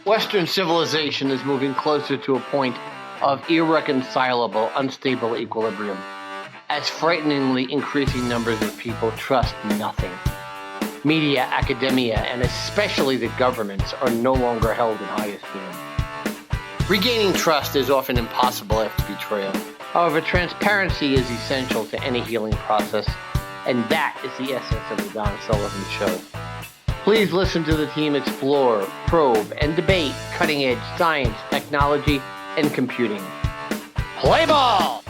Western civilization is moving closer to a point of irreconcilable, unstable equilibrium, as frighteningly increasing numbers of people trust nothing. Media, academia, and especially the governments are no longer held in high esteem. Regaining trust is often impossible after betrayal. However, transparency is essential to any healing process, and that is the essence of the Don Sullivan Show. Please listen to the team explore, probe, and debate cutting-edge science, technology, and computing. Play ball!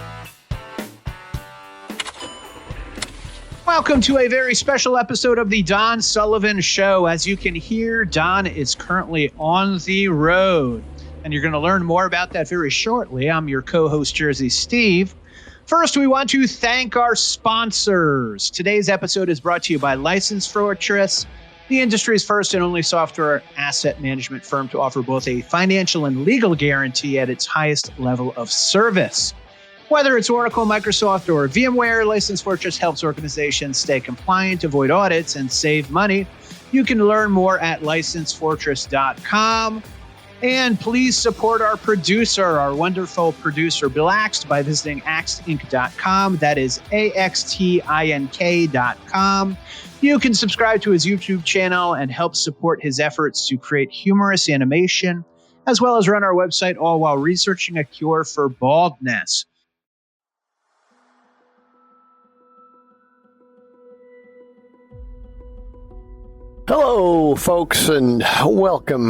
Welcome to a very special episode of the Don Sullivan Show. As you can hear, Don is currently on the road, and you're going to learn more about that very shortly. I'm your co-host, Jersey Steve. First, we want to thank our sponsors. Today's episode is brought to you by License Fortress, the industry's first and only software asset management firm to offer both a financial and legal guarantee at its highest level of service. Whether it's Oracle, Microsoft, or VMware, License Fortress helps organizations stay compliant, avoid audits, and save money. You can learn more at licensefortress.com. And please support our producer, our wonderful producer, Bill Axt, by visiting axtinc.com. That is AXTINK.com. You can subscribe to his YouTube channel and help support his efforts to create humorous animation, as well as run our website, all while researching a cure for baldness. Hello, folks, and welcome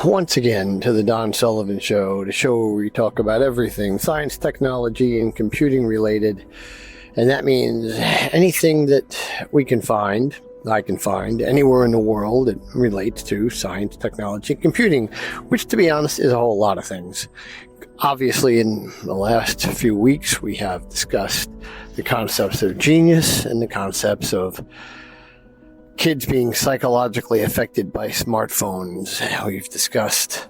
once again, to the Don Sullivan Show, the show where we talk about everything science, technology, and computing related. And that means anything that we can find, I can find, anywhere in the world that relates to science, technology, and computing, which, to be honest, is a whole lot of things. Obviously, in the last few weeks, we have discussed the concepts of genius and the concepts of kids being psychologically affected by smartphones. We've discussed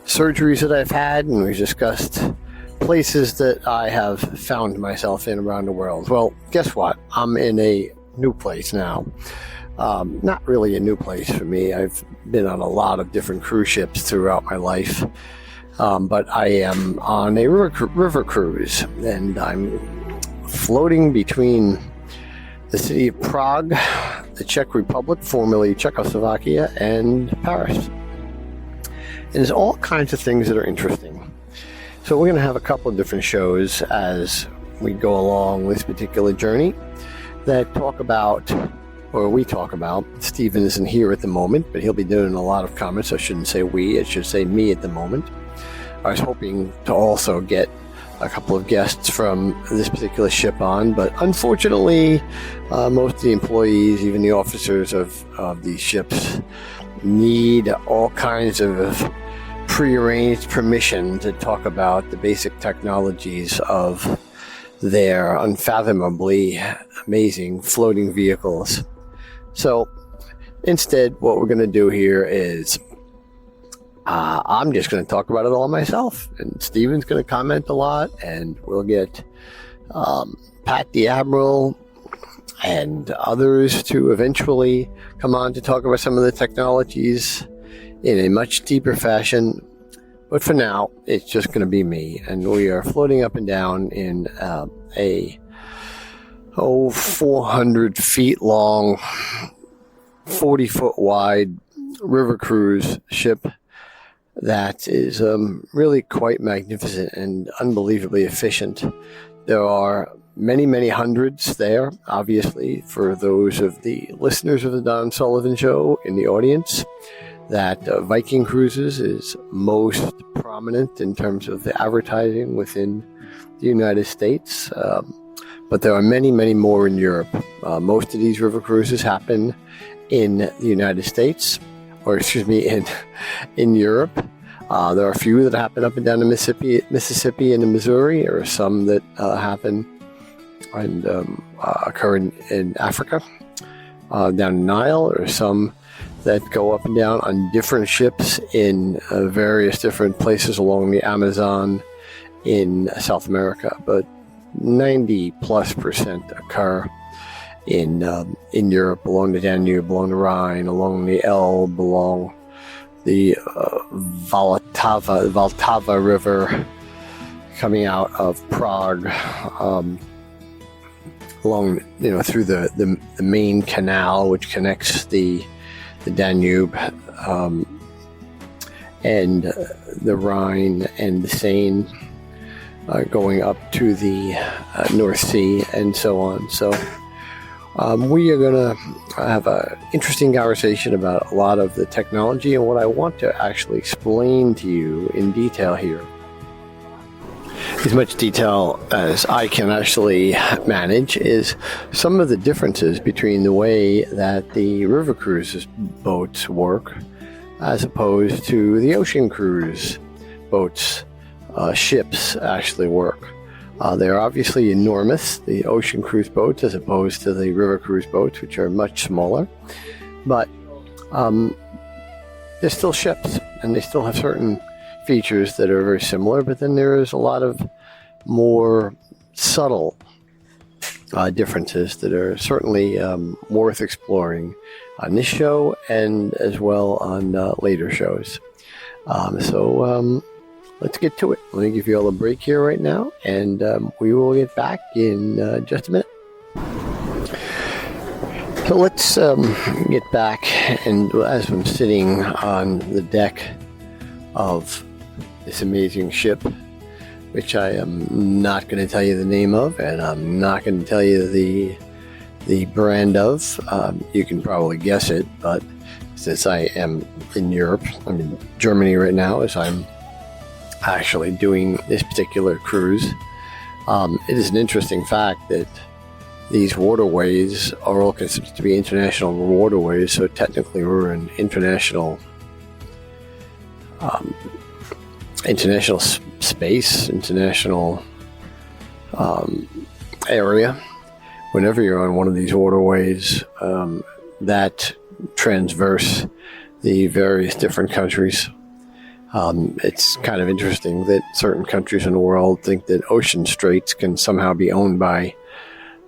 surgeries that I've had, and we've discussed places that I have found myself in around the world. Well, guess what? I'm in a new place now. Not really a new place for me. I've been on a lot of different cruise ships throughout my life. But I am on a river cruise, and I'm floating between the city of Prague, the Czech Republic, formerly Czechoslovakia, and Paris. And there's all kinds of things that are interesting. So we're going to have a couple of different shows as we go along this particular journey that talk about, or we talk about, Stephen isn't here at the moment, but he'll be doing a lot of comments. I shouldn't say we, I should say me at the moment. I was hoping to also get a couple of guests from this particular ship on, but unfortunately, most of the employees, even the officers of these ships, need all kinds of prearranged permission to talk about the basic technologies of their unfathomably amazing floating vehicles. So instead, what we're going to do here is I'm just going to talk about it all myself, and Steven's going to comment a lot, and we'll get Pat the Admiral and others to eventually come on to talk about some of the technologies in a much deeper fashion. But for now, it's just going to be me, and we are floating up and down in a 400 feet long, 40 foot wide river cruise ship that is really quite magnificent and unbelievably efficient. There are many, many hundreds there, obviously, for those of the listeners of the Don Sullivan Show in the audience, that Viking Cruises is most prominent in terms of the advertising within the United States. But there are many, many more in Europe. Most of these river cruises happen in the United States, in Europe. There are a few that happen up and down the Mississippi and the Missouri. There are some that happen and occur in Africa, down the Nile. There are some that go up and down on different ships in various different places along the Amazon in South America. But 90+% occur in Europe, along the Danube, along the Rhine, along the Elbe, along the Vltava River coming out of Prague, along, through the main canal which connects the Danube, and the Rhine and the Seine, going up to the North Sea and so on. So we are going to have an interesting conversation about a lot of the technology, and what I want to actually explain to you in detail here, as much detail as I can actually manage, is some of the differences between the way that the river cruise boats work as opposed to the ocean cruise boats, ships actually work. They're obviously enormous, the ocean cruise boats, as opposed to the river cruise boats, which are much smaller. But they're still ships, and they still have certain features that are very similar, but then there is a lot of more subtle differences that are certainly worth exploring on this show and as well on later shows. So let's get to it. Let me give you all a break here right now, and we will get back in just a minute. So let's get back, and as I'm sitting on the deck of this amazing ship, which I am not going to tell you the name of, and I'm not going to tell you the brand of. You can probably guess it, but since I am in Europe, I'm in Germany right now as I'm actually doing this particular cruise. It is an interesting fact that these waterways are all considered to be international waterways, so technically we're in international space, international area. Whenever you're on one of these waterways that transverse the various different countries, it's kind of interesting that certain countries in the world think that ocean straits can somehow be owned by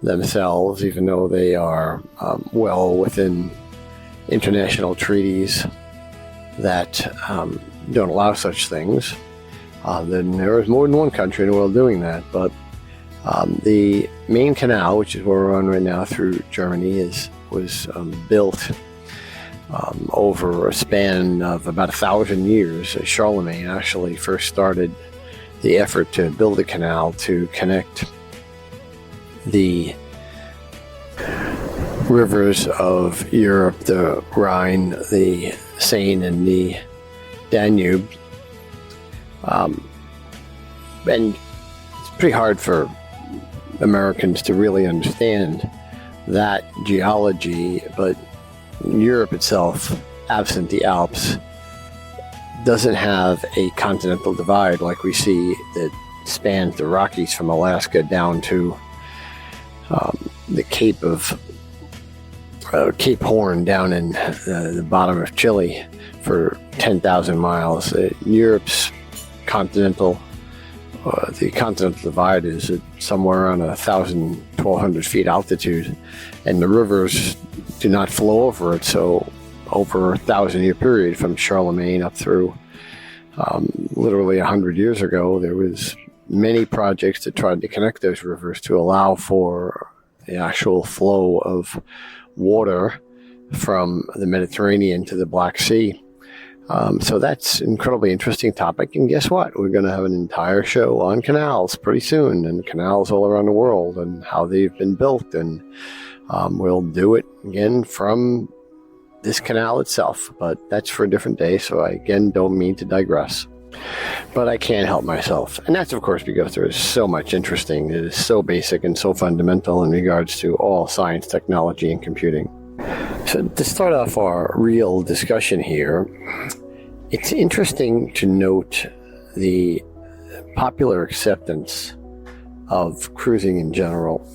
themselves, even though they are well within international treaties that don't allow such things. Then there is more than one country in the world doing that, but the main canal, which is where we're on right now through Germany, was built over a span of about 1,000 years. Charlemagne actually first started the effort to build a canal to connect the rivers of Europe, the Rhine, the Seine, and the Danube. And it's pretty hard for Americans to really understand that geology, but Europe itself, absent the Alps, doesn't have a continental divide like we see that spans the Rockies from Alaska down to the Cape Horn down in the bottom of Chile for 10,000 miles. Europe's continental divide is at somewhere around 1,200 feet altitude, and the rivers do not flow over it. So over a 1,000-year period from Charlemagne up through literally 100 years ago, there was many projects that tried to connect those rivers to allow for the actual flow of water from the Mediterranean to the Black Sea. So that's an incredibly interesting topic. And guess what? We're going to have an entire show on canals pretty soon, and canals all around the world and how they've been built. And we'll do it again from this canal itself, but that's for a different day. So I, again, don't mean to digress, but I can't help myself. And that's, of course, because there is so much interesting. It is so basic and so fundamental in regards to all science, technology, and computing. So to start off our real discussion here, it's interesting to note the popular acceptance of cruising in general.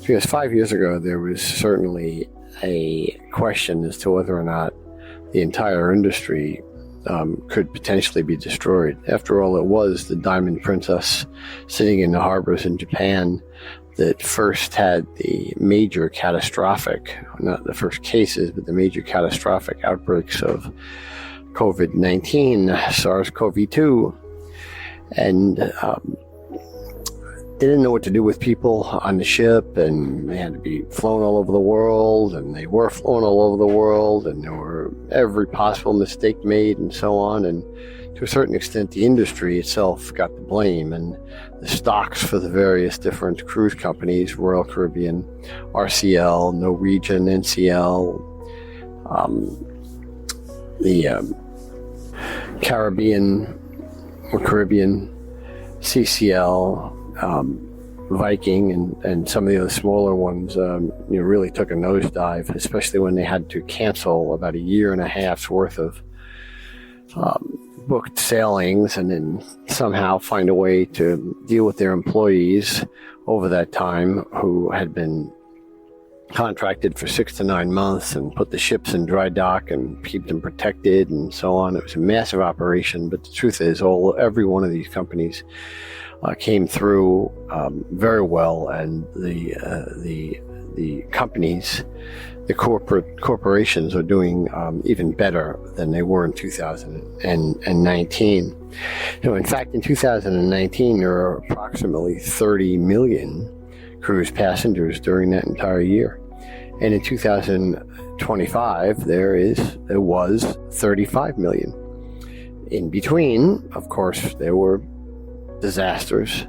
Because 5 years ago, there was certainly a question as to whether or not the entire industry could potentially be destroyed. After all, it was the Diamond Princess sitting in the harbors in Japan that first had the major catastrophic, not the first cases, but the major catastrophic outbreaks of COVID-19, SARS-CoV-2, and they didn't know what to do with people on the ship, and they had to be flown all over the world, and they were flown all over the world, and there were every possible mistake made and so on. And to a certain extent, the industry itself got the blame, and the stocks for the various different cruise companies, Royal Caribbean, RCL, Norwegian, NCL, the Caribbean, CCL, Viking, and some of the other smaller ones, really took a nosedive, especially when they had to cancel about a year and a half's worth of booked sailings, and then somehow find a way to deal with their employees over that time who had been contracted for 6 to 9 months, and put the ships in dry dock and keep them protected and so on. It was a massive operation, but the truth is every one of these companies came through very well, and the companies, the corporations are doing even better than they were in 2019. In fact, in 2019, there are approximately 30 million cruise passengers during that entire year. And in 2025, there was 35 million. In between, of course, there were disasters,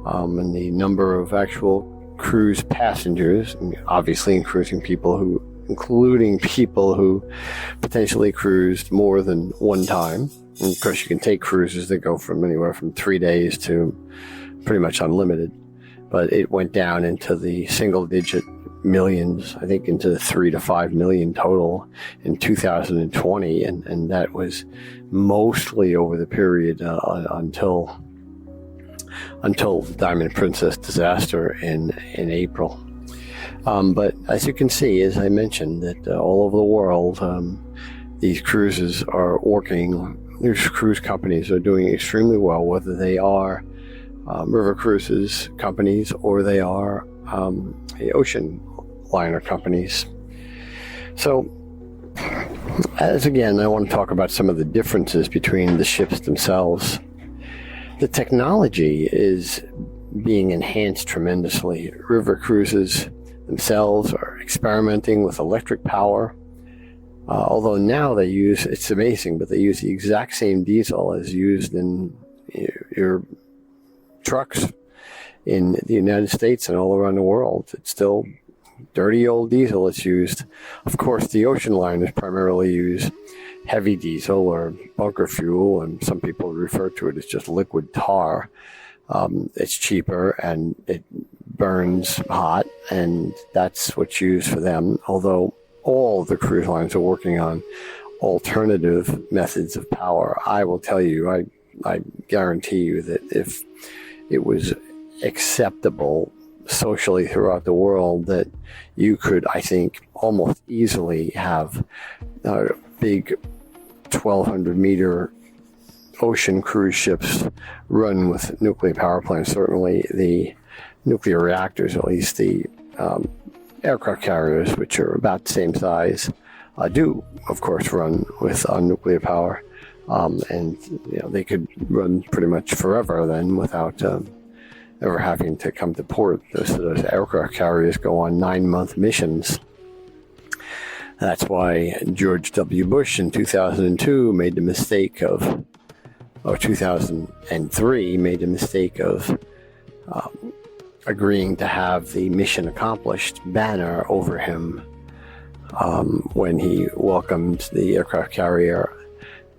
and the number of actual cruise passengers, obviously including people who potentially cruised more than one time. And of course, you can take cruises that go from anywhere from 3 days to pretty much unlimited, but it went down into the single-digit millions, I think into 3 to 5 million total in 2020, and that was mostly over the period until the Diamond Princess disaster in April. But as you can see, as I mentioned, that all over the world, these cruises are working. These cruise companies are doing extremely well, whether they are river cruises companies or they are the ocean liner companies. So, as again, I want to talk about some of the differences between the ships themselves. The technology is being enhanced tremendously. River cruises themselves are experimenting with electric power, although now it's amazing, but they use the exact same diesel as used in your trucks in the United States and all around the world. It's still dirty old diesel that's used. Of course, the ocean liners primarily use heavy diesel or bunker fuel, and some people refer to it as just liquid tar. It's cheaper and it burns hot, and that's what's used for them. Although all the cruise lines are working on alternative methods of power, I will tell you, I guarantee you that if it was acceptable socially throughout the world, that you could, I think, almost easily have big 1,200 meter ocean cruise ships run with nuclear power plants. Certainly the nuclear reactors, at least the aircraft carriers, which are about the same size, do, of course, run with nuclear power. And they could run pretty much forever then without ever having to come to port. Those aircraft carriers go on 9-month missions. That's why George W. Bush in 2002 made the mistake of, or 2003 made the mistake of agreeing to have the mission accomplished banner over him when he welcomed the aircraft carrier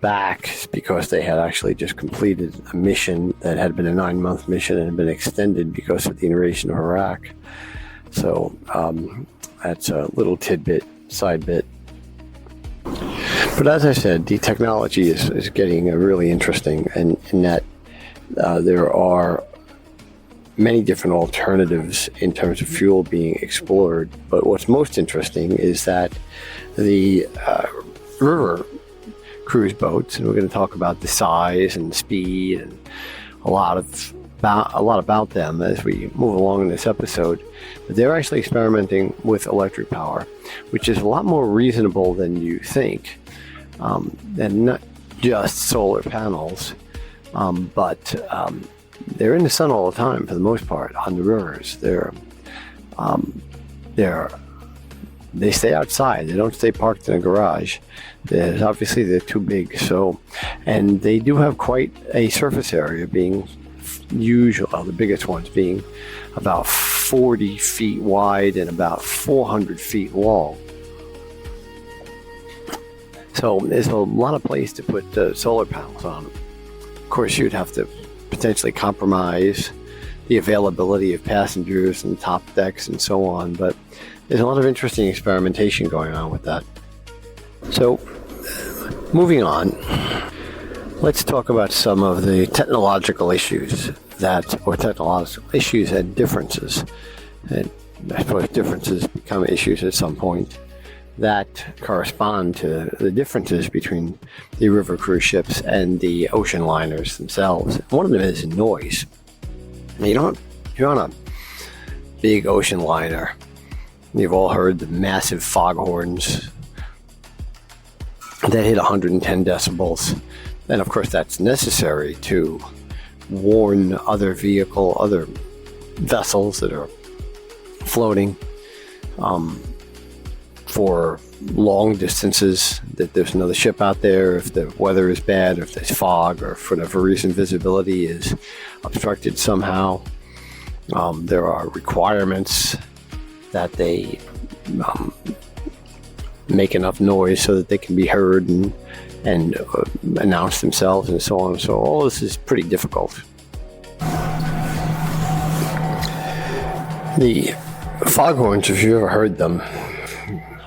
back, because they had actually just completed a mission that had been a 9-month mission and had been extended because of the invasion of Iraq. So that's a little tidbit, side bit. But as I said, the technology is getting really interesting, and in that there are many different alternatives in terms of fuel being explored. But what's most interesting is that the river cruise boats, and we're going to talk about the size and speed and a lot about them as we move along in this episode. But they're actually experimenting with electric power, which is a lot more reasonable than you think. and not just solar panels, but they're in the sun all the time for the most part on the rivers. They stay outside. They don't stay parked in a garage. Obviously, they're too big. And they do have quite a surface area, being the biggest ones being about 40 feet wide and about 400 feet long. So there's a lot of place to put solar panels on. Of course, you'd have to potentially compromise the availability of passengers and top decks and so on, but there's a lot of interesting experimentation going on with that. So, moving on, let's talk about some of the technological issues and differences. And I suppose differences become issues at some point that correspond to the differences between the river cruise ships and the ocean liners themselves. One of them is noise. Now, you're on a big ocean liner. You've all heard the massive foghorns that hit 110 decibels. And of course, that's necessary to warn other vessels that are floating for long distances, that there's another ship out there if the weather is bad, or if there's fog, or for whatever reason visibility is obstructed somehow. There are requirements that they make enough noise so that they can be heard and announce themselves and so on. So all this is pretty difficult. The foghorns, if you ever heard them,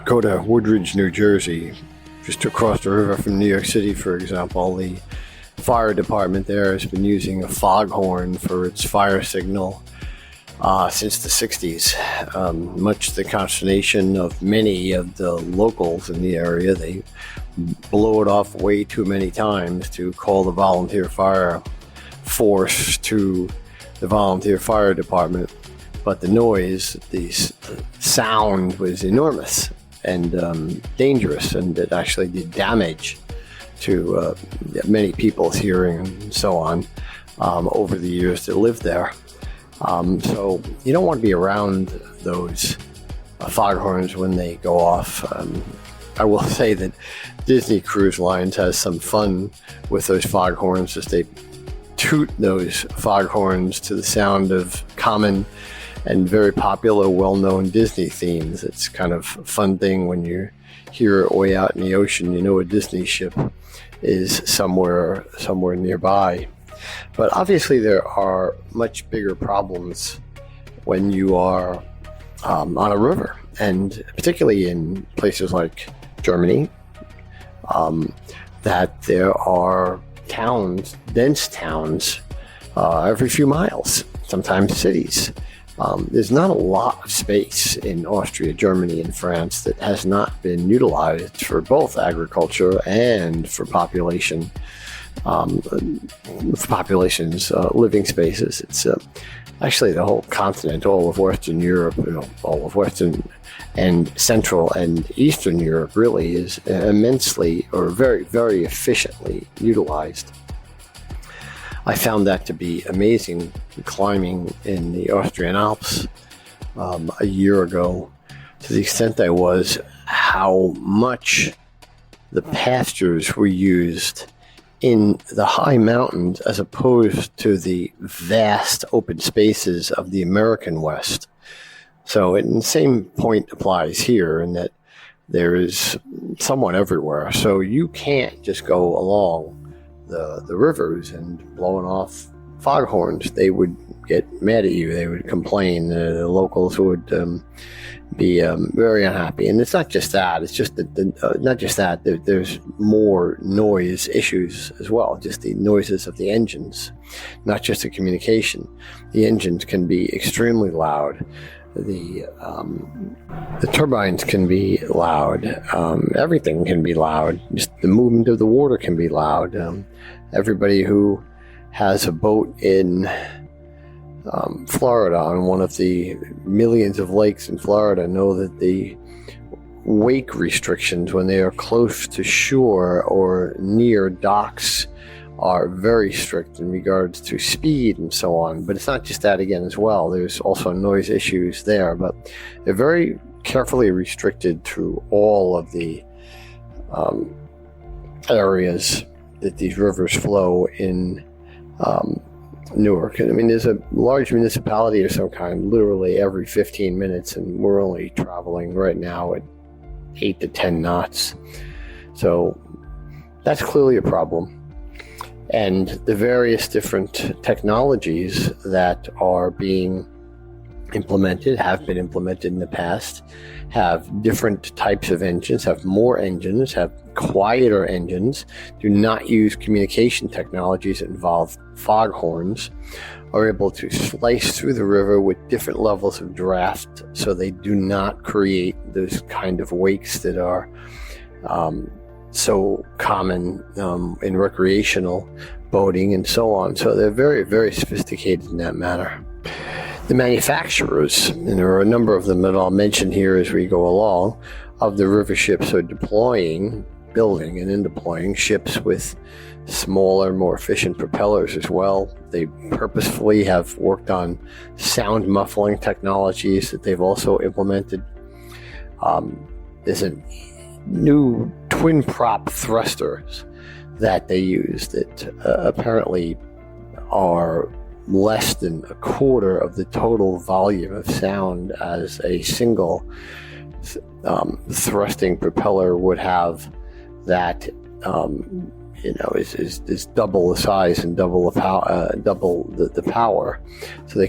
go to Woodridge, New Jersey, just across the river from New York City, for example. The fire department there has been using a foghorn for its fire signal since the 60s. Much to the consternation of many of the locals in the area, they blow it off way too many times to call the volunteer fire force to the volunteer fire department. But the noise, the sound was enormous and dangerous, and it actually did damage to many people's hearing and so on over the years that lived there. So you don't want to be around those foghorns when they go off. I will say that Disney Cruise Lines has some fun with those foghorns as they toot those foghorns to the sound of common and very popular, well-known Disney themes. It's kind of a fun thing when you hear it way out in the ocean. You know a Disney ship is somewhere nearby. But obviously there are much bigger problems when you are on a river, and particularly in places like Germany, that there are towns, dense towns, every few miles, sometimes cities. There's not a lot of space in Austria, Germany, and France that has not been utilized for both agriculture and for population's living spaces. It's actually the whole continent, all of Western Europe, all of Western and Central and Eastern Europe really is immensely or very, very efficiently utilized. I found that to be amazing climbing in the Austrian Alps a year ago, to the extent I was, how much the pastures were used in the high mountains as opposed to the vast open spaces of the American West. So the same point applies here in that there is someone everywhere. So you can't just go along the rivers and blowing off foghorns. They would get mad at you. They would complain. The locals would be very unhappy. And it's not just that. It's just that not just that. There's more noise issues as well. Just the noises of the engines, not just the communication. The engines can be extremely loud. The turbines can be loud. Everything can be loud. Just the movement of the water can be loud. Everybody who has a boat in Florida, on one of the millions of lakes in Florida, know that the wake restrictions when they are close to shore or near docks are very strict in regards to speed and so on. But it's not just that again as well. There's also noise issues there, but they're very carefully restricted through all of the areas that these rivers flow in Newark. I mean, there's a large municipality of some kind literally every 15 minutes, and we're only traveling right now at 8 to 10 knots. So that's clearly a problem. And the various different technologies that are being implemented, have been implemented in the past, have different types of engines, have more engines, have quieter engines, do not use communication technologies that involve foghorns, are able to slice through the river with different levels of draft, so they do not create those kind of wakes that are so common in recreational boating and so on. So they're very, very sophisticated in that matter. The manufacturers, and there are a number of them that I'll mention here as we go along, of the river ships are building and deploying ships with smaller, more efficient propellers as well. They purposefully have worked on sound muffling technologies that they've also implemented. There's a new twin prop thrusters that they use that apparently are less than a quarter of the total volume of sound as a single thrusting propeller would have, that is double the size and double the power. So they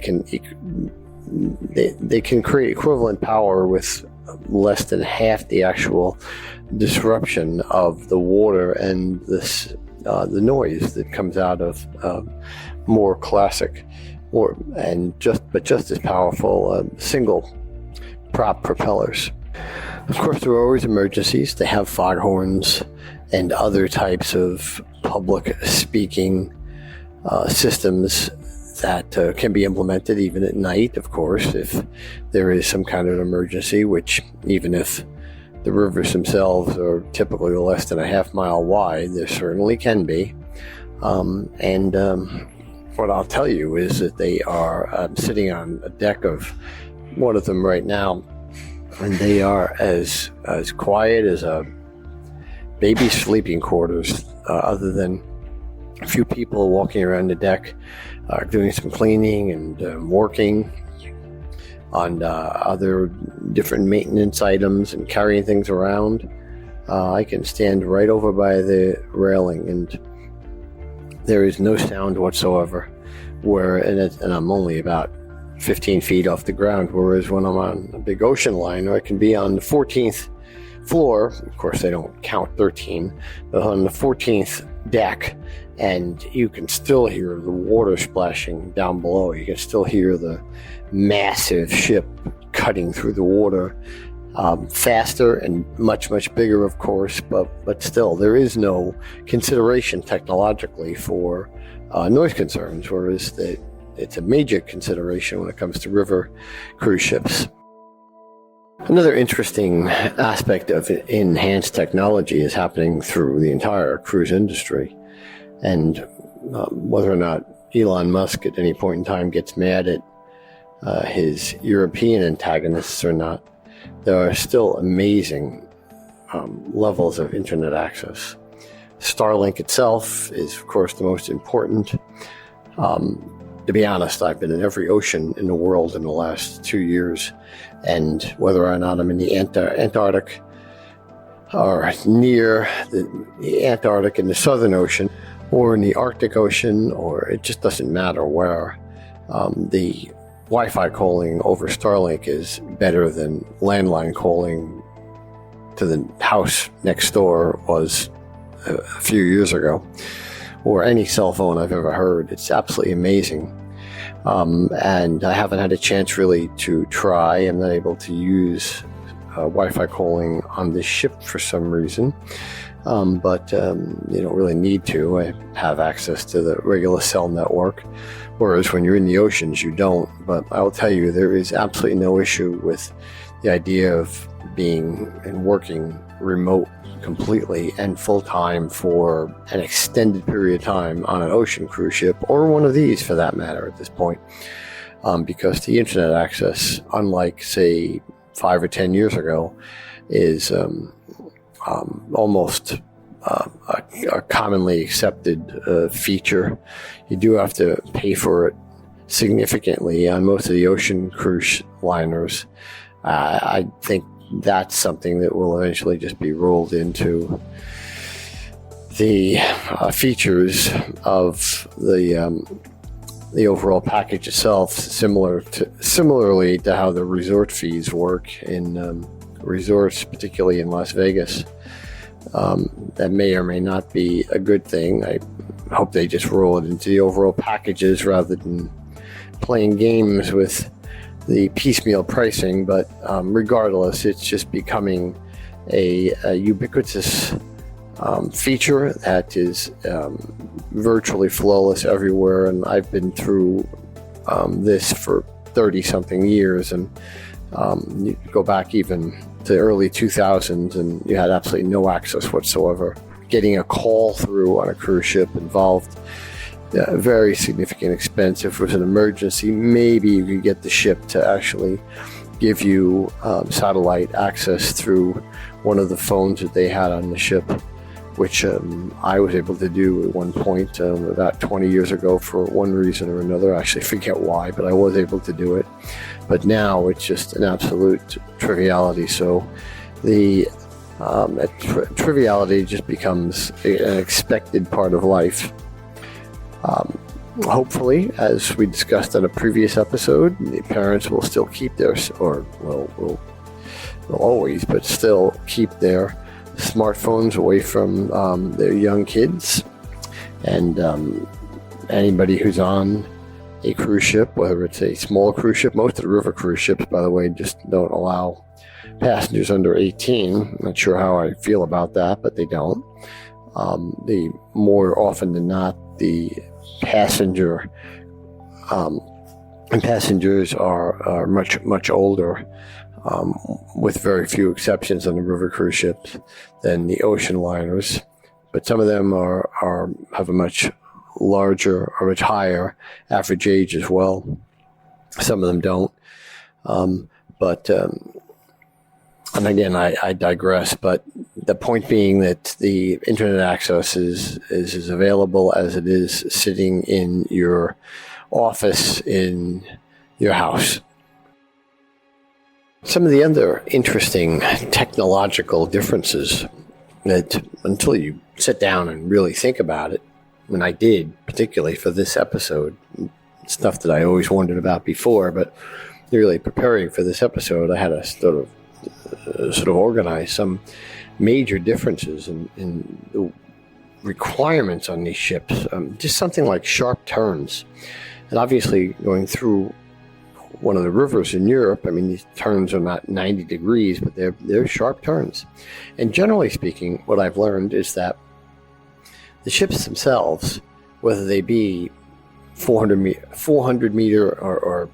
can create equivalent power with less than half the actual disruption of the water and the noise that comes out of more classic but just as powerful single prop propellers. Of course, there are always emergencies. They have foghorns and other types of public speaking systems that can be implemented even at night, of course, if there is some kind of emergency, which even if the rivers themselves are typically less than a half-mile wide, there certainly can be. What I'll tell you is that they are sitting on a deck of one of them right now, and they are as quiet as a baby sleeping quarters, other than a few people walking around the deck, doing some cleaning and working on other different maintenance items and carrying things around. I can stand right over by the railing, and there is no sound whatsoever. And I'm only about 15 feet off the ground, whereas when I'm on a big ocean liner, I can be on the 14th floor. Of course, they don't count 13, but on the 14th deck, and you can still hear the water splashing down below. You can still hear the massive ship cutting through the water, faster and much, much bigger, of course, but still, there is no consideration technologically for noise concerns, whereas it's a major consideration when it comes to river cruise ships. Another interesting aspect of enhanced technology is happening through the entire cruise industry. And whether or not Elon Musk at any point in time gets mad at his European antagonists or not, there are still amazing levels of internet access. Starlink itself is, of course, the most important. To be honest, I've been in every ocean in the world in the last 2 years, and whether or not I'm in the Antarctic or near the Antarctic in the Southern Ocean or in the Arctic Ocean, or it just doesn't matter where, the Wi-Fi calling over Starlink is better than landline calling to the house next door was a few years ago, or any cell phone I've ever heard. It's absolutely amazing. And I haven't had a chance really to try. I'm not able to use Wi-Fi calling on this ship for some reason. But you don't really need to. I have access to the regular cell network, whereas when you're in the oceans, you don't. But I will tell you, there is absolutely no issue with the idea of being and working remote completely and full-time for an extended period of time on an ocean cruise ship, or one of these for that matter at this point, because the internet access, unlike say 5 or 10 years ago, is almost a commonly accepted feature. You do have to pay for it significantly on most of the ocean cruise liners. I think that's something that will eventually just be rolled into the features of the overall package itself, similarly to how the resort fees work in resorts, particularly in Las Vegas. That may or may not be a good thing. I hope they just roll it into the overall packages rather than playing games with the piecemeal pricing, but regardless, it's just becoming a ubiquitous feature that is virtually flawless everywhere. And I've been through this for 30-something years, and you go back even to the early 2000s, and you had absolutely no access whatsoever. Getting a call through on a cruise ship involved a very significant expense. If it was an emergency, maybe you could get the ship to actually give you satellite access through one of the phones that they had on the ship, which I was able to do at one point about 20 years ago for one reason or another. I actually forget why, but I was able to do it. But now it's just an absolute triviality. So the triviality just becomes an expected part of life. Hopefully, as we discussed on a previous episode, the parents will still keep will always, but still keep their smartphones away from their young kids. And anybody who's on a cruise ship, whether it's a small cruise ship, most of the river cruise ships, by the way, just don't allow passengers under 18. I'm not sure how I feel about that, but they don't. The more often than not, the passengers are much older, with very few exceptions on the river cruise ships, than the ocean liners. But some of them have a much larger or much higher average age as well. Some of them don't. And again, I digress, but the point being that the internet access is as available as it is sitting in your office in your house. Some of the other interesting technological differences that, until you sit down and really think about it, and I did, particularly for this episode, stuff that I always wondered about before, but really preparing for this episode, I had to sort of organize some major differences in the requirements on these ships. Just something like sharp turns. And obviously, going through one of the rivers in Europe, I mean, these turns are not 90 degrees, but they're sharp turns. And generally speaking, what I've learned is that the ships themselves, whether they be 400 meter or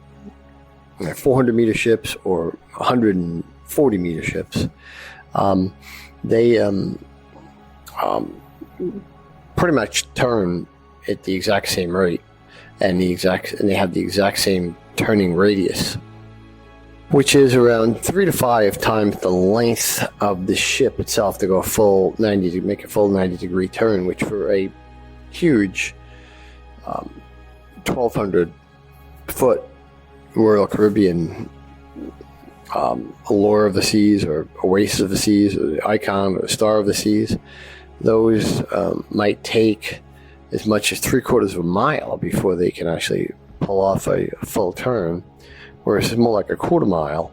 400 meter ships or 140 meter ships, they pretty much turn at the exact same rate, and they have the exact same turning radius, which is around 3 to 5 times the length of the ship itself to go make a full 90 degree turn, which for a huge 1,200 foot Royal Caribbean Allure of the Seas or Oasis of the Seas or the Icon or the Star of the Seas, those might take as much as 3/4 of a mile before they can actually pull off a full turn, whereas it's more like a quarter mile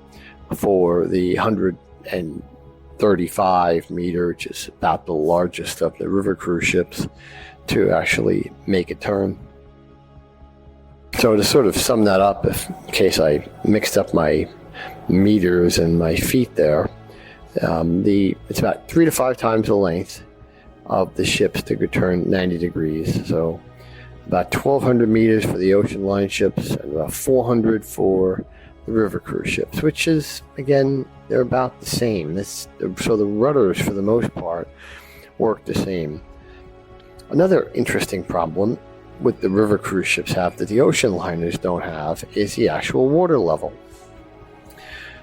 for the 135 meter, which is about the largest of the river cruise ships, to actually make a turn. So to sort of sum that up, in case I mixed up my meters and my feet there, it's about 3 to 5 times the length of the ships to turn 90 degrees. So about 1,200 meters for the ocean line ships and about 400 for the river cruise ships, which is, again, they're about the same. So the rudders, for the most part, work the same. Another interesting problem with the river cruise ships have that the ocean liners don't have is the actual water level.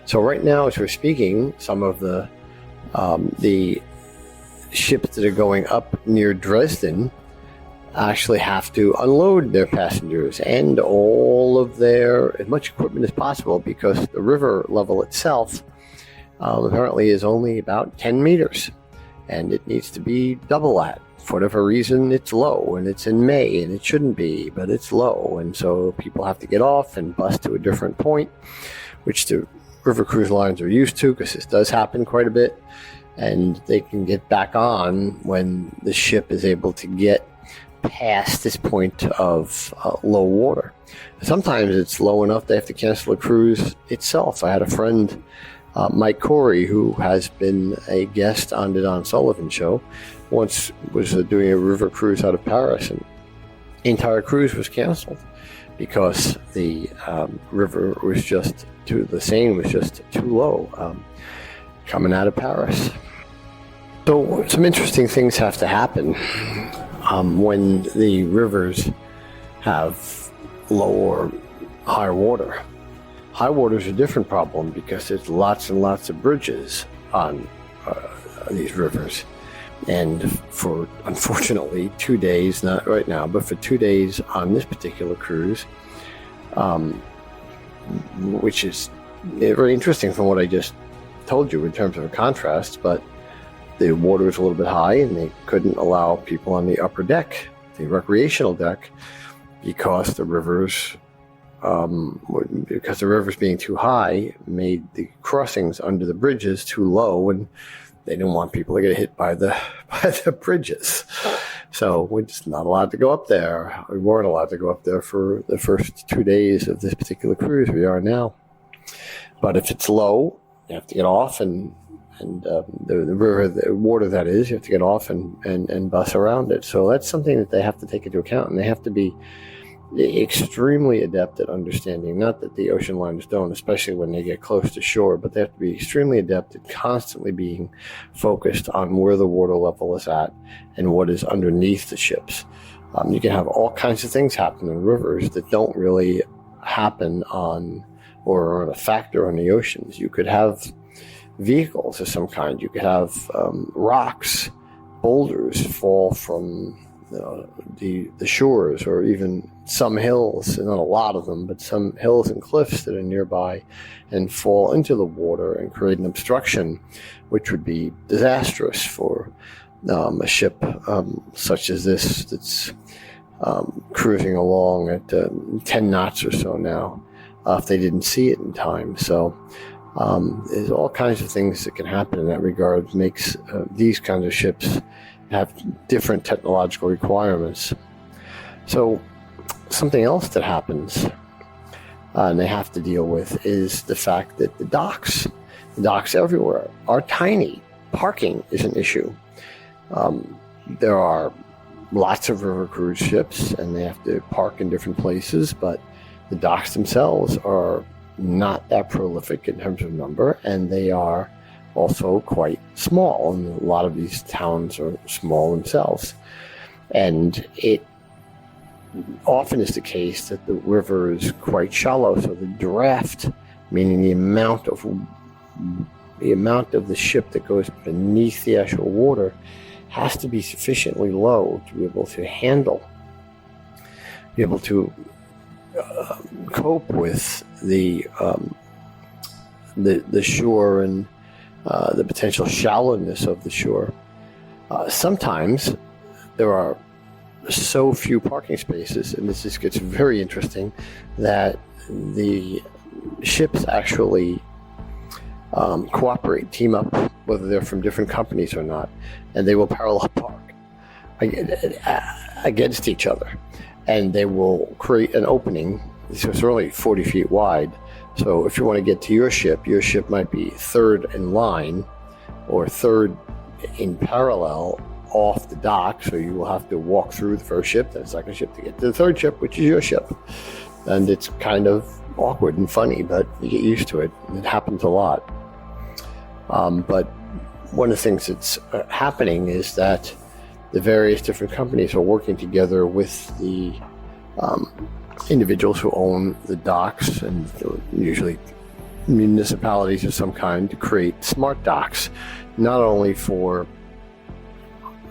So right now, as we're speaking, some of the ships that are going up near Dresden actually have to unload their passengers and all of as much equipment as possible, because the river level itself apparently is only about 10 meters, and it needs to be double that. For whatever reason, it's low, and it's in May, and it shouldn't be, but it's low, and so people have to get off and bus to a different point, which the river cruise lines are used to, because this does happen quite a bit, and they can get back on when the ship is able to get past this point of low water. Sometimes it's low enough they have to cancel a cruise itself. I had a friend, Mike Corey, who has been a guest on the Don Sullivan Show, once was doing a river cruise out of Paris, and the entire cruise was canceled because the river was just the Seine was just too low coming out of Paris. So some interesting things have to happen when the rivers have low or high water. High water is a different problem because there's lots and lots of bridges on these rivers. And for, unfortunately, 2 days, not right now, but for 2 days on this particular cruise, which is very interesting from what I just told you in terms of a contrast, but the water was a little bit high and they couldn't allow people on the upper deck, the recreational deck, because the rivers being too high made the crossings under the bridges too low, and they didn't want people to get hit by the bridges. So we're just not allowed to go up there. We weren't allowed to go up there for the first 2 days of this particular cruise. We are now. But if it's low, you have to get off, and the river, the water that is, you have to get off and bus around it. So that's something that they have to take into account, and they have to be extremely adept at understanding. Not that the ocean liners don't, especially when they get close to shore, but they have to be extremely adept at constantly being focused on where the water level is at and what is underneath the ships. You can have all kinds of things happen in rivers that don't really happen on or are a factor on the oceans. You could have vehicles of some kind. You could have rocks, boulders fall from the shores, or even some hills, not a lot of them, but some hills and cliffs that are nearby, and fall into the water and create an obstruction, which would be disastrous for a ship such as this that's cruising along at 10 knots or so now, if they didn't see it in time. So there's all kinds of things that can happen in that regard. Makes these kinds of ships have different technological requirements. So something else that happens and they have to deal with is the fact that the docks everywhere are tiny. Parking is an issue. There are lots of river cruise ships and they have to park in different places, but the docks themselves are not that prolific in terms of number, and they are also quite small, and a lot of these towns are small themselves. And it often is the case that the river is quite shallow, so the draft, meaning the amount of the ship that goes beneath the actual water, has to be sufficiently low to be able to cope with the shore and the potential shallowness of the shore. Sometimes there are so few parking spaces, and this just gets very interesting, that the ships actually cooperate, team up, whether they're from different companies or not, and they will parallel park against each other, and they will create an opening. So it's only 40 feet wide. So if you want to get to your ship might be third in line or third in parallel off the dock. So you will have to walk through the first ship, then the second ship to get to the third ship, which is your ship. And it's kind of awkward and funny, but you get used to it. It happens a lot. But one of the things that's happening is that the various different companies are working together with the individuals who own the docks, and usually municipalities of some kind, to create smart docks, not only for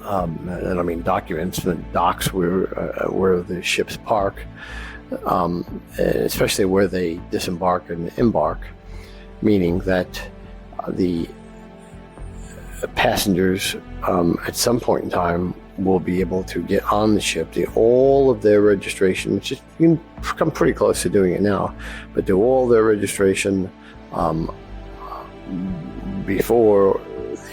and I mean documents, but docks where the ships park, especially where they disembark and embark, meaning that the passengers at some point in time will be able to get on the ship, do all of their registration, which is, you can come pretty close to doing it now, but do all their registration before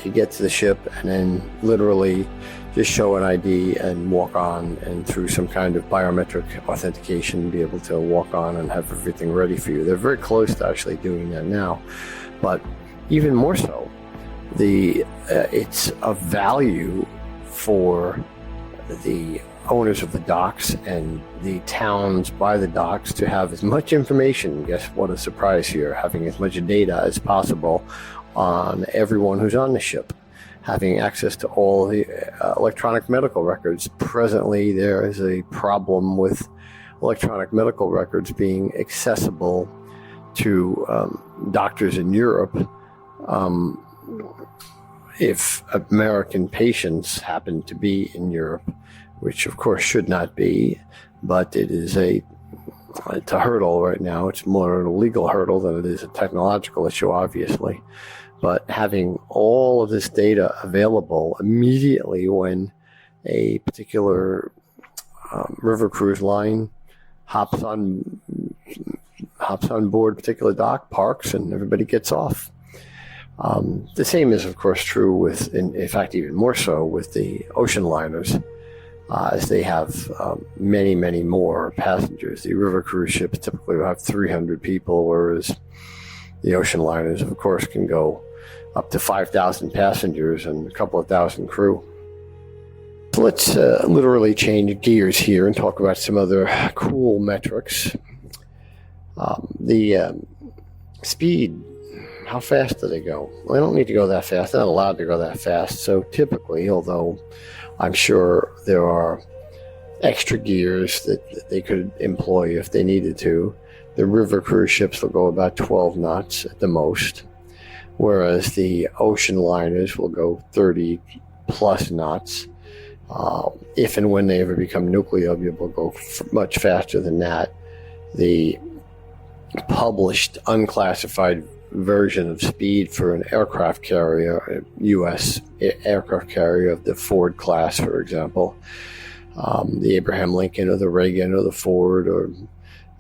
they get to the ship, and then literally just show an ID and walk on, and through some kind of biometric authentication be able to walk on and have everything ready for you. They're very close to actually doing that now, but even more so, it's of value for the owners of the docks and the towns by the docks to have as much information, guess what a surprise here, having as much data as possible on everyone who's on the ship, having access to all the electronic medical records. Presently, there is a problem with electronic medical records being accessible to doctors in Europe if American patients happen to be in Europe, which of course should not be, but it's a hurdle right now. It's more a legal hurdle than it is a technological issue, obviously. But having all of this data available immediately when a particular river cruise line hops on board a particular dock, parks, and everybody gets off. The same is, of course, true with, in fact, even more so with the ocean liners, as they have many, many more passengers. The river cruise ships typically will have 300 people, whereas the ocean liners, of course, can go up to 5,000 passengers and a couple of thousand crew. So let's literally change gears here and talk about some other cool metrics. The speed. How fast do they go? Well, they don't need to go that fast. They're not allowed to go that fast. So typically, although I'm sure there are extra gears that they could employ if they needed to, the river cruise ships will go about 12 knots at the most, whereas the ocean liners will go 30 plus knots. If and when they ever become nuclear, will go much faster than that. The published unclassified version of speed for an aircraft carrier, a U.S. aircraft carrier of the Ford class, for example, the Abraham Lincoln or the Reagan or the Ford, or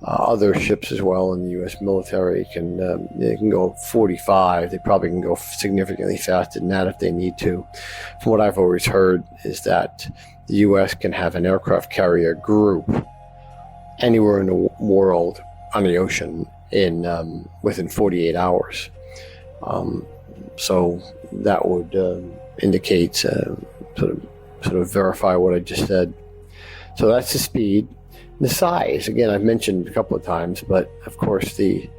other ships as well in the U.S. military they can go 45. They probably can go significantly faster than that if they need to. From what I've always heard is that the U.S. can have an aircraft carrier group anywhere in the world on the ocean in within 48 hours. So that would indicate sort of verify what I just said. So that's the speed. The size, again, I've mentioned a couple of times, but of course the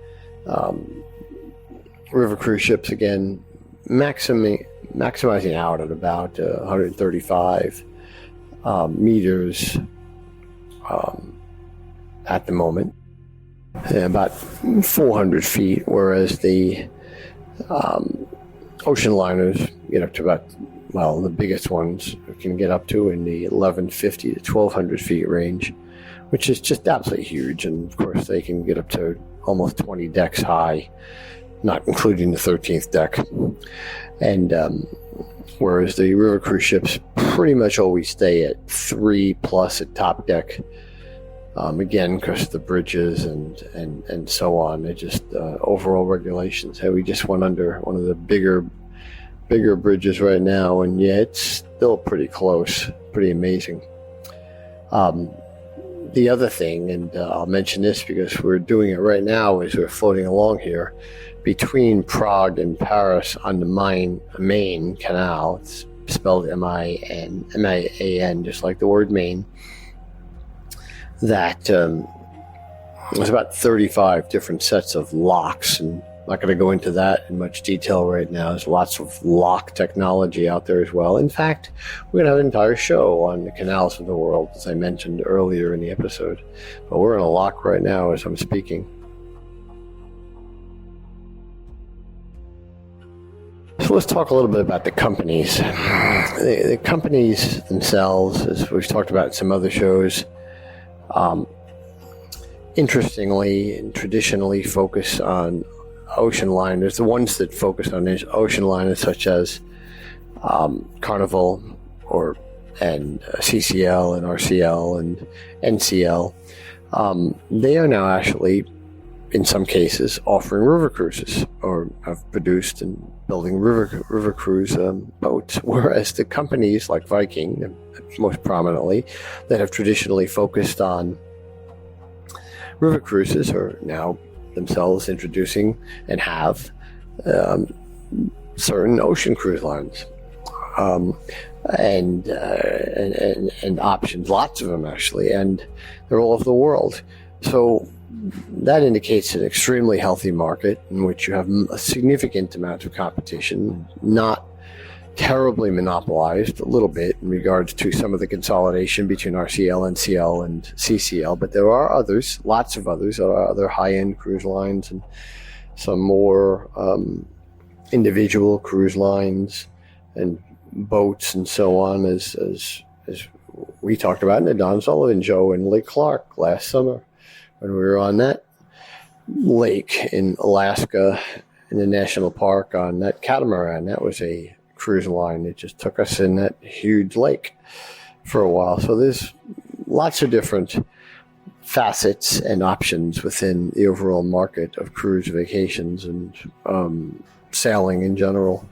river cruise ships, again, maximizing out at about 135 meters at the moment, about 400 feet, whereas the ocean liners get up to about, well, the biggest ones can get up to in the 1150 to 1200 feet range, which is just absolutely huge. And of course, they can get up to almost 20 decks high, not including the 13th deck. And whereas the river cruise ships pretty much always stay at 3 plus at top deck. Again, because of the bridges and so on. They're just overall regulations. Hey, we just went under one of the bigger bridges right now, and yeah, it's still pretty close. Pretty amazing. The other thing, and I'll mention this because we're doing it right now, is we're floating along here between Prague and Paris on the Main Canal. It's spelled M-I-A-N, just like the word Maine. That There's about 35 different sets of locks, and I'm not going to go into that in much detail right now. There's lots of lock technology out there as well. In fact, we're going to have an entire show on the canals of the world, as I mentioned earlier in the episode. But we're in a lock right now as I'm speaking. So let's talk a little bit about the companies. The companies themselves, as we've talked about in some other shows, interestingly and traditionally focus on ocean liners. The ones that focus on ocean liners, such as Carnival and CCL and RCL and NCL, they are now actually, in some cases, offering river cruises, or have produced and building river cruise boats. Whereas the companies like Viking, most prominently, that have traditionally focused on river cruises, are now themselves introducing and have certain ocean cruise lines and options, lots of them actually, and they're all over the world. So that indicates an extremely healthy market in which you have a significant amount of competition, not terribly monopolized, a little bit in regards to some of the consolidation between RCL, NCL, and CCL. But there are others, lots of others, other high-end cruise lines and some more individual cruise lines and boats and so on, as we talked about in the Don Sullivan Show in Lake Clark last summer, when we were on that lake in Alaska in the national park on that catamaran. That was a cruise line that just took us in that huge lake for a while. So there's lots of different facets and options within the overall market of cruise vacations and sailing in general.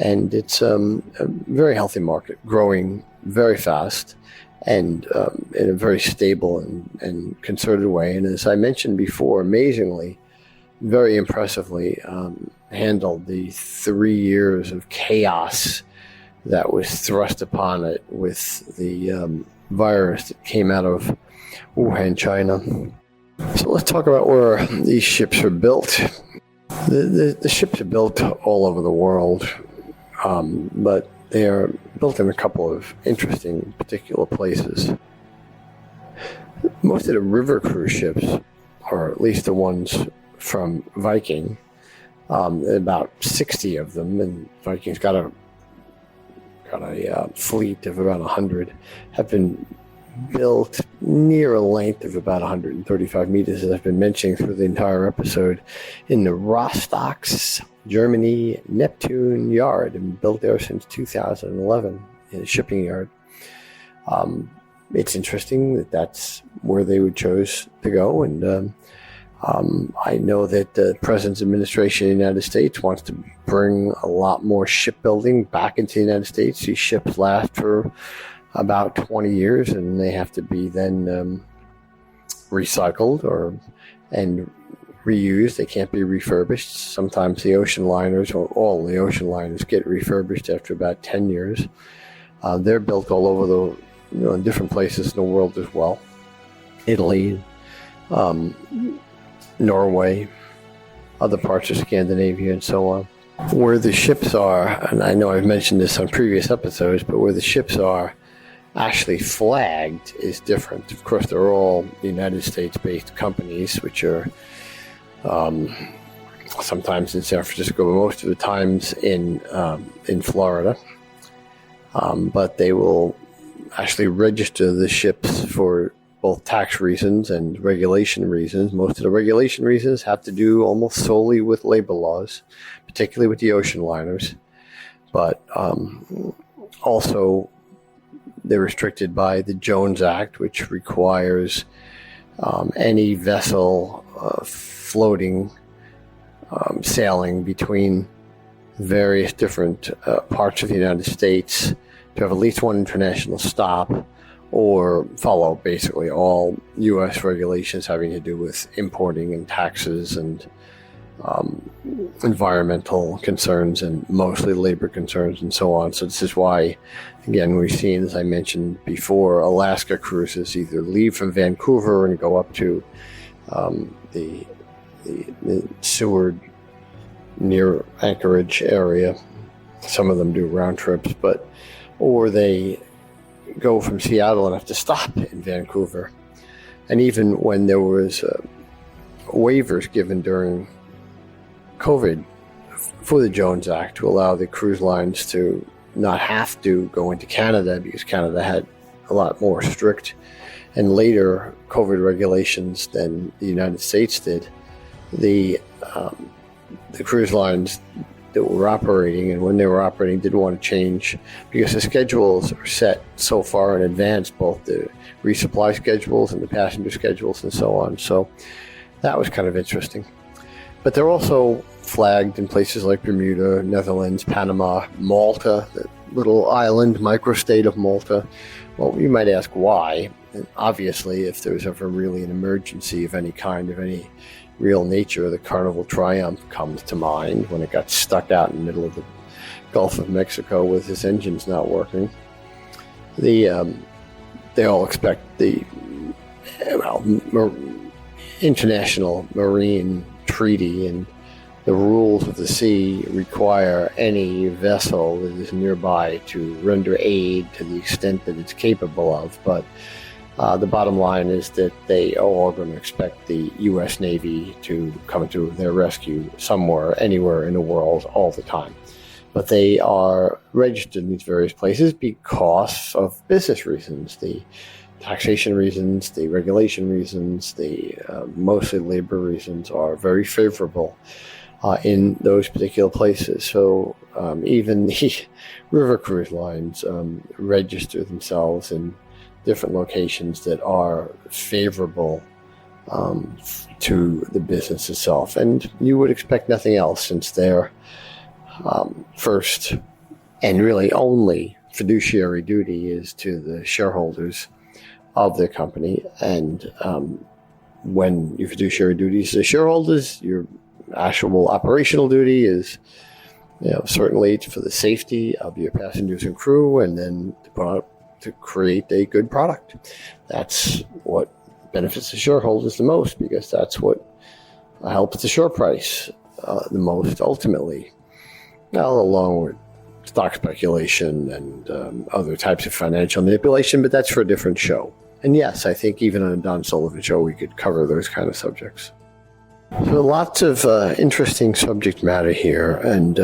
And it's a very healthy market, growing very fast and in a very stable and concerted way. And as I mentioned before, amazingly, very impressively handled the 3 years of chaos that was thrust upon it with the virus that came out of Wuhan, China. So let's talk about where these ships are built. The ships are built all over the world, but they are built in a couple of interesting particular places. Most of the river cruise ships, or at least the ones from Viking, about 60 of them, and Viking's got a fleet of about 100, have been built near a length of about 135 meters, as I've been mentioning through the entire episode, in the Rostock's Germany Neptune yard, and built there since 2011 in a shipping yard. It's interesting that that's where they would choose to go, and I know that the President's administration in the United States wants to bring a lot more shipbuilding back into the United States. These ships last for about 20 years, and they have to be then recycled and reused. They can't be refurbished. Sometimes the ocean liners, or all the ocean liners, get refurbished after about 10 years. They're built all over in different places in the world as well. Italy, Norway, other parts of Scandinavia, and so on. Where the ships are, and I know I've mentioned this on previous episodes, but where the ships are actually flagged is different. Of course, they're all United States-based companies, which are sometimes in San Francisco, but most of the times in Florida. But they will actually register the ships for both tax reasons and regulation reasons. Most of the regulation reasons have to do almost solely with labor laws, particularly with the ocean liners. But also, they're restricted by the Jones Act, which requires any vessel floating, sailing between various different parts of the United States to have at least one international stop, or follow basically all U.S. regulations having to do with importing and taxes and environmental concerns and mostly labor concerns and so on. So this is why, again, we've seen, as I mentioned before, Alaska cruises either leave from Vancouver and go up to the Seward near Anchorage area. Some of them do round trips, or they go from Seattle and have to stop in Vancouver. And even when there was waivers given during COVID for the Jones Act to allow the cruise lines to not have to go into Canada because Canada had a lot more strict and later COVID regulations than the United States did, the cruise lines that were operating, and when they were operating, didn't want to change because the schedules are set so far in advance, both the resupply schedules and the passenger schedules and so on. So that was kind of interesting. But they're also flagged in places like Bermuda, Netherlands, Panama, Malta, the little island microstate of Malta. Well, you might ask why. And obviously, if there's ever really an emergency of any kind, of any real nature, the Carnival Triumph comes to mind when it got stuck out in the middle of the Gulf of Mexico with its engines not working. They all expect the International Marine Treaty and the rules of the sea require any vessel that is nearby to render aid to the extent that it's capable of. But the bottom line is that they are all going to expect the U.S. Navy to come to their rescue somewhere, anywhere in the world, all the time. But they are registered in these various places because of business reasons, the taxation reasons, the regulation reasons, the mostly labor reasons are very favorable in those particular places. So even the river cruise lines register themselves in different locations that are favorable to the business itself. And you would expect nothing else, since their first and really only fiduciary duty is to the shareholders of the company. And when your fiduciary duty is to shareholders, your actual operational duty is certainly for the safety of your passengers and crew, and then to create a good product. That's what benefits the shareholders the most, because that's what helps the share price the most ultimately. Now, along with stock speculation and other types of financial manipulation, but that's for a different show. And yes, I think even on a Don Sullivan Show, we could cover those kind of subjects. So lots of interesting subject matter here, and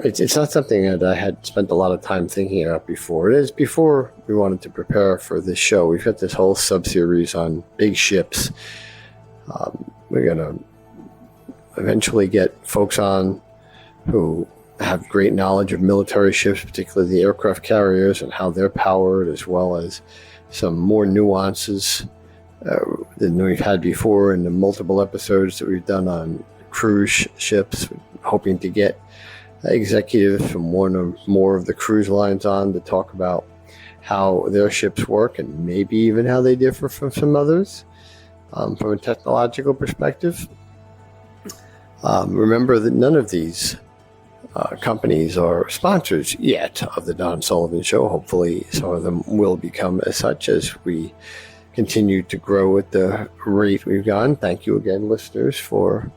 it's not something that I had spent a lot of time thinking about before. It is before we wanted to prepare for this show. We've got this whole sub-series on big ships. We're going to eventually get folks on who have great knowledge of military ships, particularly the aircraft carriers and how they're powered, as well as some more nuances than we've had before in the multiple episodes that we've done on cruise ships, hoping to get executives from one or more of the cruise lines on to talk about how their ships work and maybe even how they differ from some others from a technological perspective. Remember that none of these companies are sponsors yet of the Don Sullivan Show. Hopefully some of them will become as such as we continue to grow at the rate we've gone. Thank you again, listeners, for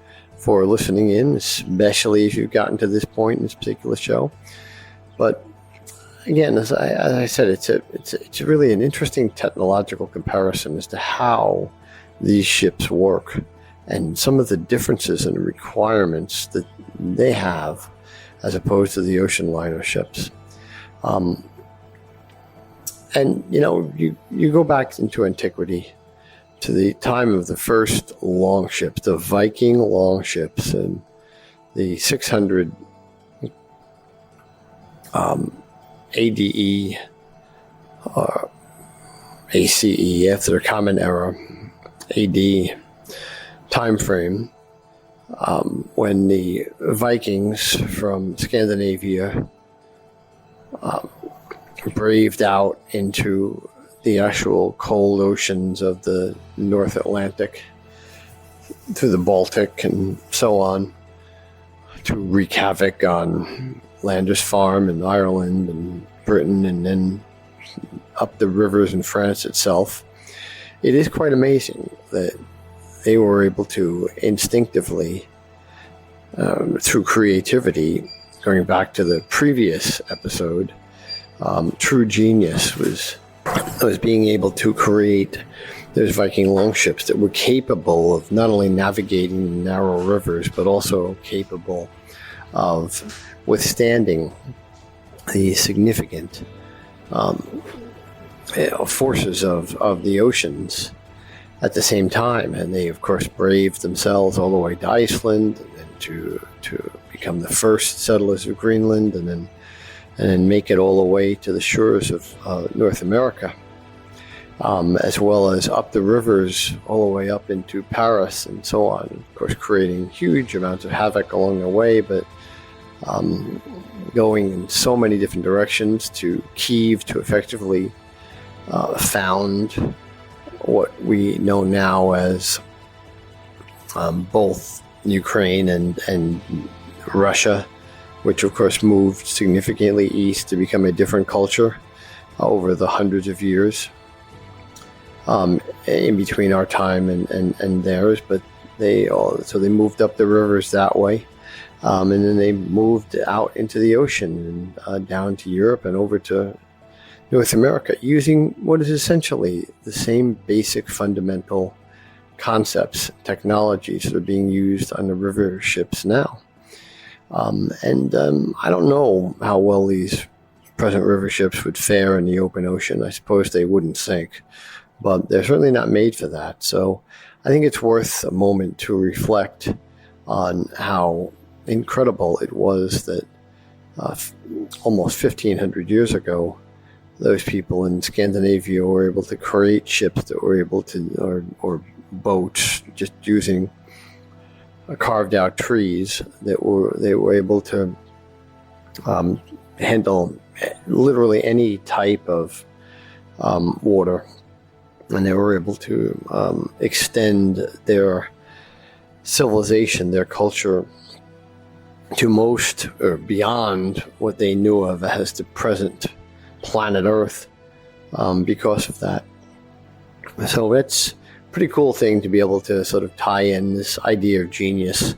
listening in, especially if you've gotten to this point in this particular show. But again, as I said, it's really an interesting technological comparison as to how these ships work and some of the differences in the requirements that they have as opposed to the ocean liner ships. And you go back into antiquity to the time of the first longships, the Viking longships, and the 600 ADE or ACE, after the Common Era, AD time frame, when the Vikings from Scandinavia braved out into the actual cold oceans of the North Atlantic, through the Baltic and so on, to wreak havoc on Landers Farm in Ireland and Britain, and then up the rivers in France itself. It is quite amazing that they were able to instinctively, through creativity, going back to the previous episode, true genius was being able to create those Viking longships that were capable of not only navigating narrow rivers, but also capable of withstanding the significant forces of the oceans at the same time. And they, of course, braved themselves all the way to Iceland, and then to become the first settlers of Greenland, and then make it all the way to the shores of North America, as well as up the rivers all the way up into Paris and so on. Of course, creating huge amounts of havoc along the way, but going in so many different directions to Kiev to effectively found what we know now as both Ukraine and Russia, which of course moved significantly east to become a different culture over the hundreds of years in between our time and theirs. But they moved up the rivers that way, and then they moved out into the ocean and down to Europe and over to North America, using what is essentially the same basic fundamental concepts, technologies that are being used on the river ships now. I don't know how well these present river ships would fare in the open ocean. I suppose they wouldn't sink, but they're certainly not made for that. So I think it's worth a moment to reflect on how incredible it was that almost 1,500 years ago, those people in Scandinavia were able to create ships that were able to, or boats, just using carved out trees they were able to handle literally any type of water, and they were able to extend their civilization, their culture, to most or beyond what they knew of as the present planet Earth, because of that. So it's a pretty cool thing to be able to sort of tie in this idea of genius,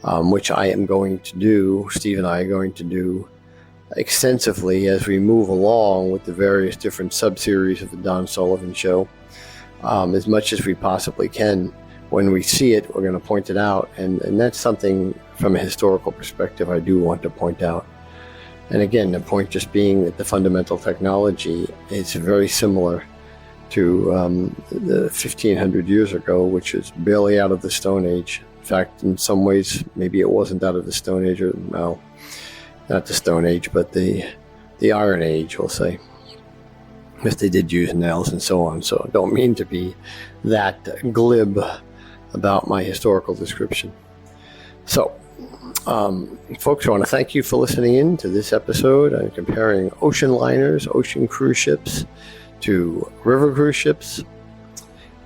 which I am going to do, Steve and I are going to do extensively as we move along with the various different sub-series of the Don Sullivan Show, as much as we possibly can. When we see it, we're going to point it out, and that's something from a historical perspective I do want to point out. And again, the point just being that the fundamental technology is very similar to the 1,500 years ago, which is barely out of the Stone Age. In fact, in some ways, maybe it wasn't out of the Stone Age, or, well, not the Stone Age, but the Iron Age, we'll say. If they did use nails and so on. So I don't mean to be that glib about my historical description. So, folks, I want to thank you for listening in to this episode on comparing ocean liners, ocean cruise ships to river cruise ships.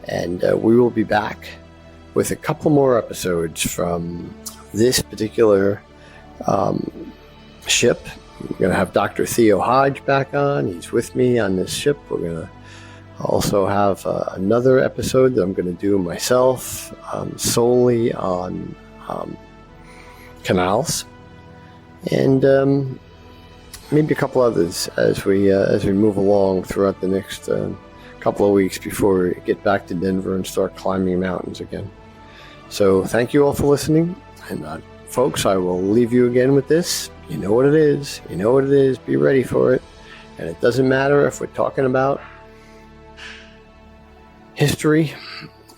And we will be back with a couple more episodes from this particular ship. We're going to have Dr. Theo Hodge back on. He's with me on this ship. We're going to also have another episode that I'm going to do myself, solely on canals, and maybe a couple others as we move along throughout the next couple of weeks before we get back to Denver and start climbing mountains again. So thank you all for listening, and folks, I will leave you again with this. You know what it is. You know what it is. Be ready for it. And it doesn't matter if we're talking about history,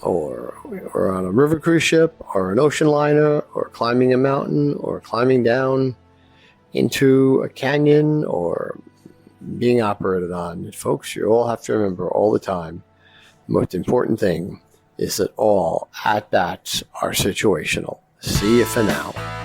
or on a river cruise ship, or an ocean liner, or climbing a mountain, or climbing down into a canyon, or being operated on. Folks, you all have to remember all the time, the most important thing is that all at-bats are situational. See you for now.